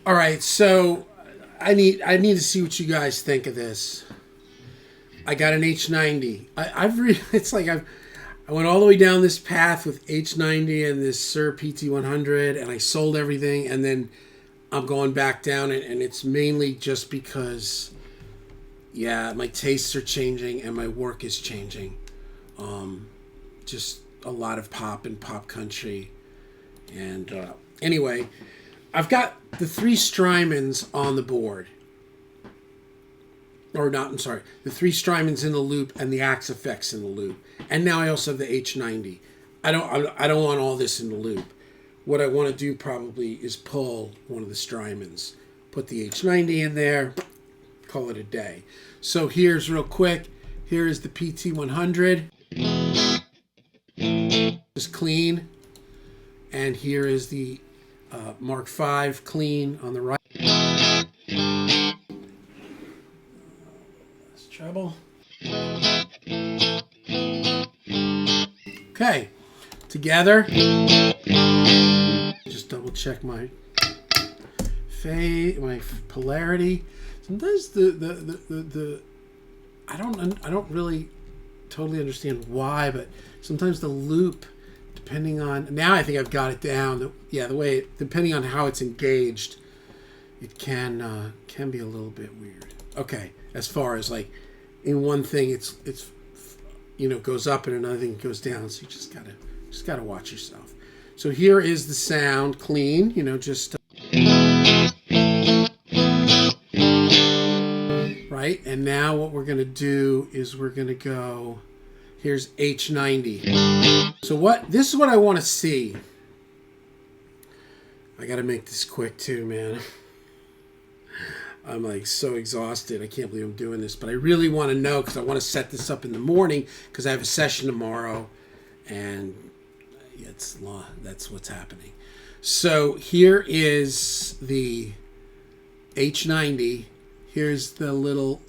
All right, so I need to see what you guys think of this. I got an H90. It's like I went all the way down this path with H90 and this Sir PT100, and I sold everything, and then I'm going back down, and it's mainly just because, yeah, my tastes are changing and my work is changing. Just a lot of pop and pop country, and anyway, I've got the three Strymons on the board. Or not, I'm sorry. The three Strymons in the loop and the Axe Effects in the loop. And now I also have the H90. I don't want all this in the loop. What I want to do probably is pull one of the Strymons. Put the H90 in there. Call it a day. So here's real quick. Here is the PT100. Just clean. And here is the Mark V clean on the right. That's treble. Okay, together. Just double check my my polarity. Sometimes the I don't really totally understand why, but sometimes the loop, depending on, now I think I've got it down. The way depending on how it's engaged, it can be a little bit weird. Okay, as far as like in one thing it's goes up and another thing goes down, so you just gotta watch yourself. So here is the sound clean, just right. And now what we're gonna do is we're gonna go. Here's H90. So this is what I want to see. I got to make this quick too, man. I'm like so exhausted. I can't believe I'm doing this, but I really want to know because I want to set this up in the morning because I have a session tomorrow, and that's what's happening. So here is the H90. Here's the little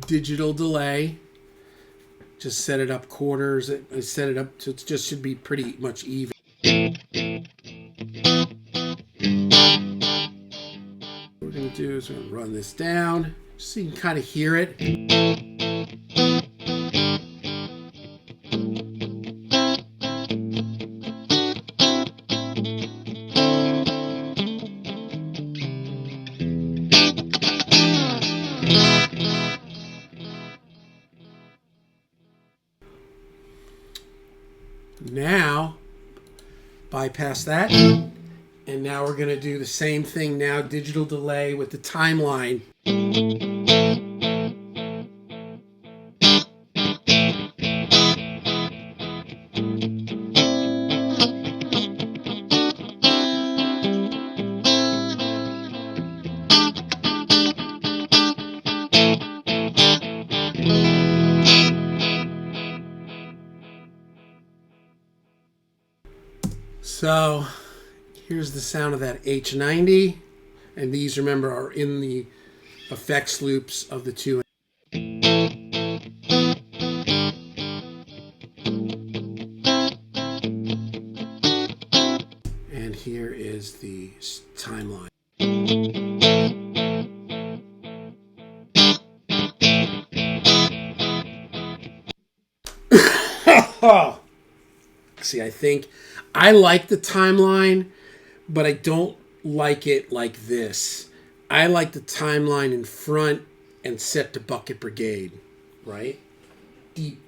digital delay. Just set it up quarters. I set it up so it just should be pretty much even. What we're going to do is we're going to run this down so you can kind of hear it. Now, bypass that. And now we're going to do the same thing now, digital delay with the timeline. So here's the sound of that H90, and these, remember, are in the effects loops of the two. And here is the timeline. See, I think I like the timeline, but I don't like it like this. I like the timeline in front and set to bucket brigade, right? Deep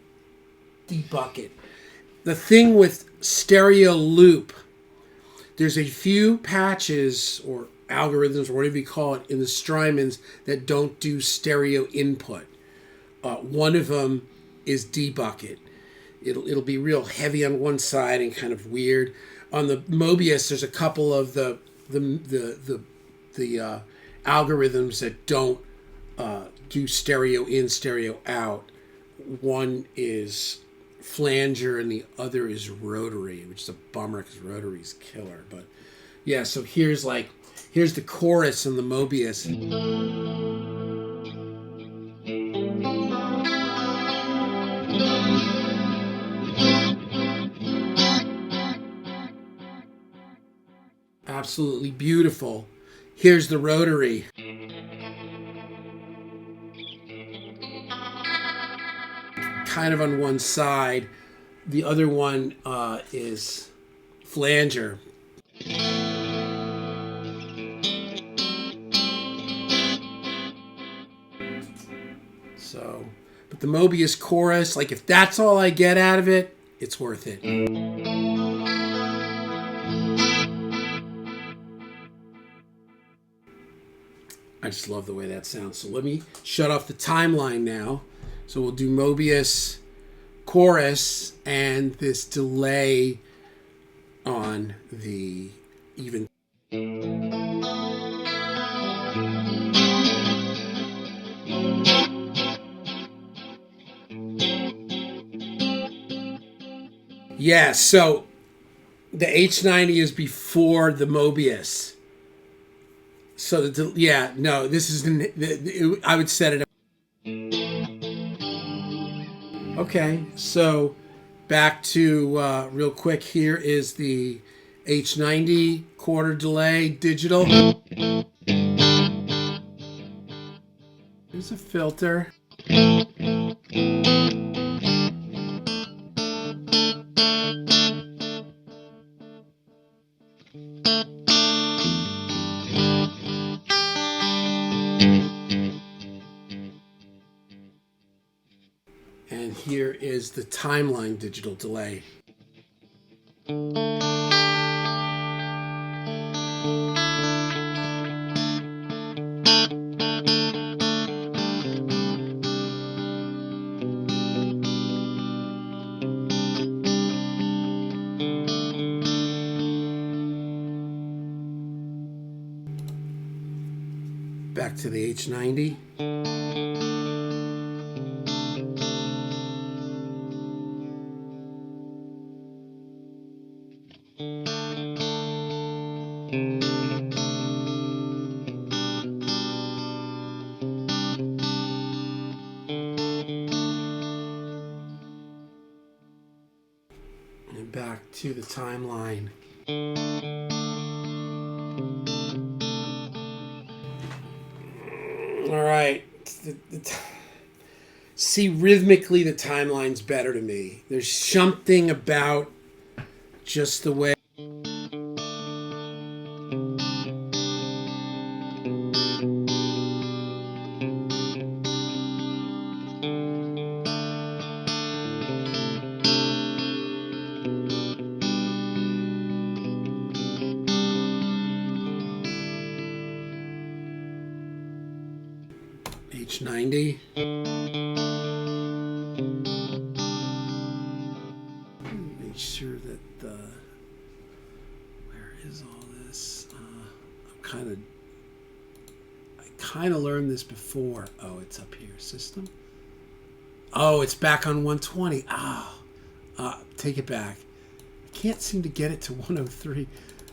bucket. The thing with stereo loop, there's a few patches or algorithms or whatever you call it in the Strymons that don't do stereo input. One of them is D-bucket. It'll be real heavy on one side and kind of weird. On the Mobius, there's a couple of the algorithms that don't do stereo in, stereo out. One is flanger and the other is rotary, which is a bummer because rotary is killer. But yeah, so here's the chorus in the Mobius. Absolutely beautiful. Here's the rotary. Kind of on one side. The other one is flanger. So, but the Mobius chorus, like if that's all I get out of it, it's worth it. I just love the way that sounds. So let me shut off the timeline now. So we'll do Mobius chorus and this delay on the even. Yeah, so the H90 is before the Mobius. So this is I would set it up. Okay, so back to real quick. Here is the H90 quarter delay digital. There's a filter. And here is the timeline digital delay. Back to the H90. And back to the timeline. All right. See, rhythmically, the timeline's better to me. There's something about just the way. H90. Make sure that where is all this? I kind of learned this before. Oh, it's up here. System. Oh, it's back on 120. Take it back. I can't seem to get it to 103.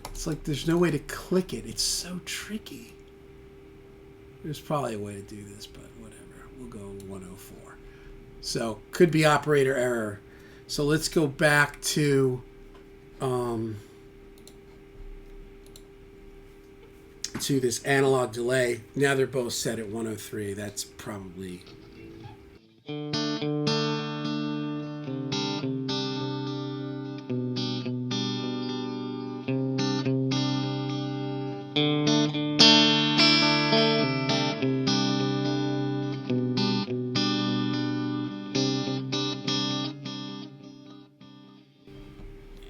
It's like there's no way to click it. It's so tricky. There's probably a way to do this, but whatever. We'll go 104. So, could be operator error. So, let's go back to this analog delay. Now they're both set at 103. That's probably...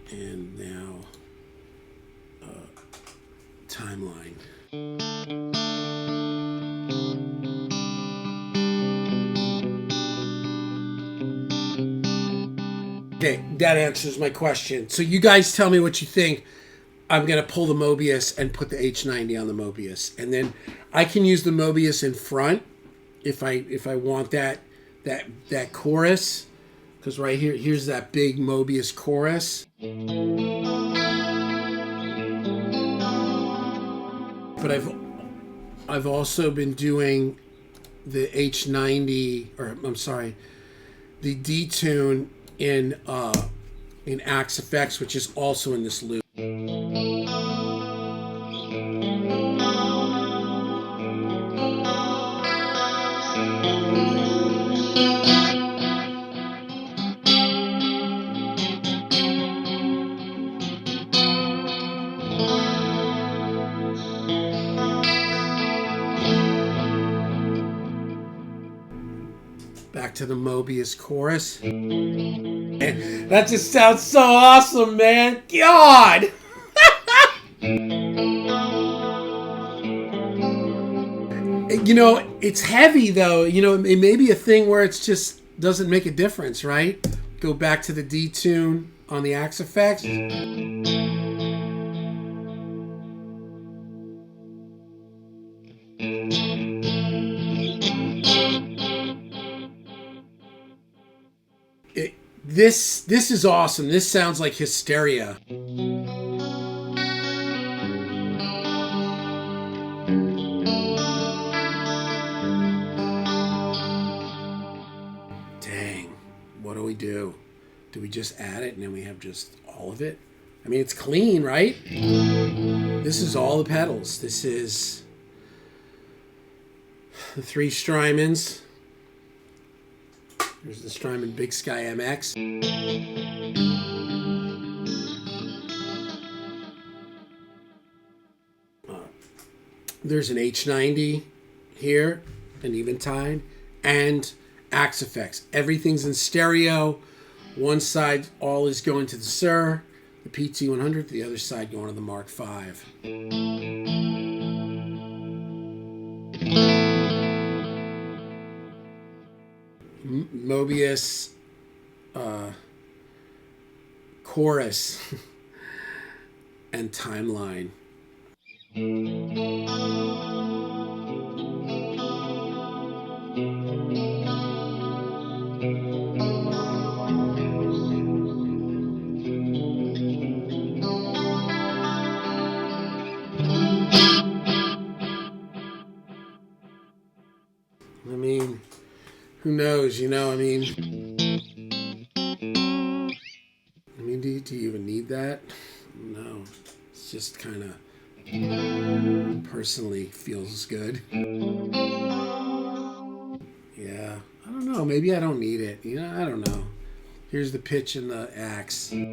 And now, timeline. Okay, that answers my question. So you guys tell me what you think. I'm going to pull the Mobius and put the H90 on the Mobius. And then I can use the Mobius in front if I want that chorus. Because right here's that big Mobius chorus. But I've also been doing the H90, or I'm sorry, the detune in Axe Effects, which is also in this loop. to the Mobius chorus. And that just sounds so awesome, man. God! You know, it's heavy though. You know, it may be a thing where it's just doesn't make a difference, right? Go back to the D tune on the Axe-Fx. This is awesome. This sounds like Hysteria. Dang. What do we do? Do we just add it and then we have just all of it? I mean, it's clean, right? This is all the pedals. This is the 3 Strymons. There's the Strymon Big Sky MX. There's an H90 here, an Eventide, and Axe-Fx. Everything's in stereo. One side all is going to the Suhr, the PT100, the other side going to the Mark V. Mobius chorus and timeline. I mean, who knows, you know, I mean, do you even need that? No, it's just kind of personally feels good. Yeah, I don't know, maybe I don't need it, you know, I don't know. Here's the pitch and the axe. Yeah,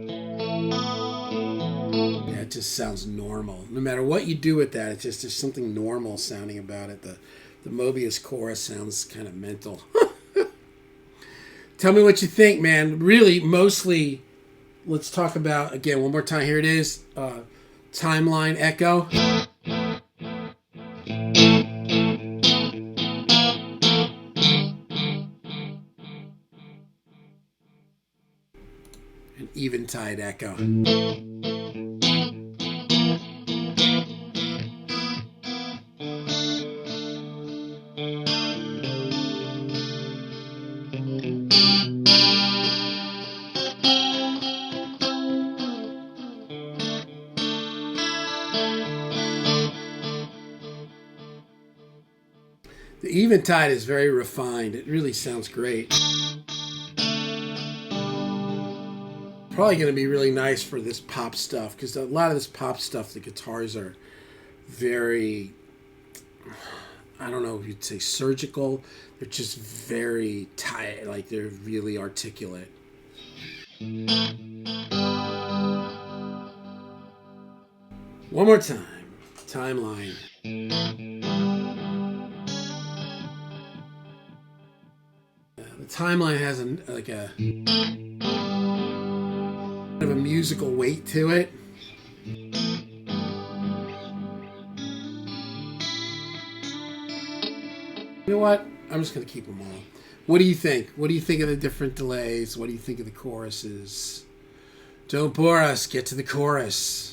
it just sounds normal. No matter what you do with that, it's just there's something normal sounding about it. The Mobius chorus sounds kind of mental. Tell me what you think, man. Really, mostly, let's talk about, again, one more time. Here it is. Timeline Echo. An Eventide Echo. The Eventide is very refined. It really sounds great. Probably going to be really nice for this pop stuff, because a lot of this pop stuff, the guitars are very, I don't know if you'd say surgical. They're just very tight, like they're really articulate. One more time. Timeline. The timeline has a kind of a musical weight to it. You know what? I'm just going to keep them all. What do you think? What do you think of the different delays? What do you think of the choruses? Don't bore us. Get to the chorus.